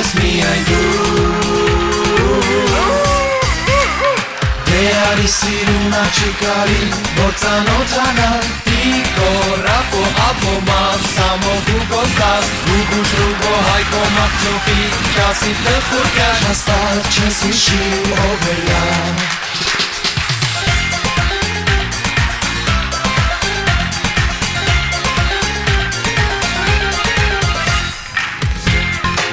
ես միայն դու Դե արի սիրունա չկարի որ ծանոթանալ Տիկորապո ապոմավ սամոգու գոստաս Ուգուշ ռուգո հայկո մաղթյոպի Կասի տխուրկա Շաստալ չես իշի ով է լավ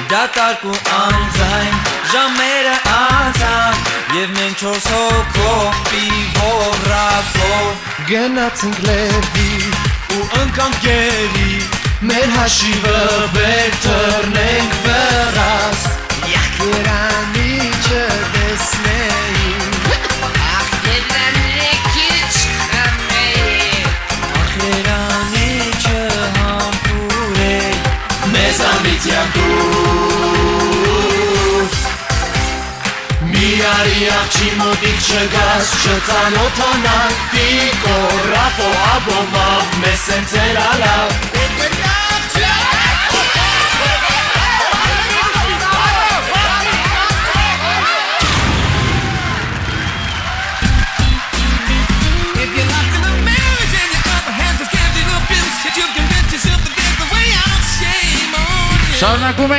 Դատարկ ու անձայն ժամերը անցան Եվ մենք չորս հոգով պիվով ռակով Գնացինք լևի ու ընկանք գերի Մեր հաշիվը բեր թռնենք վրաս Երանի չտեսնեի Երանի Երանի չհամպուրեի Մեզ ամբիցիան դուր Մի արի աղջի մոտիկ չգաս Չծանոթանալ Տիկորապո ապոմավ Մեզ սենց էր ալավ Շարունակում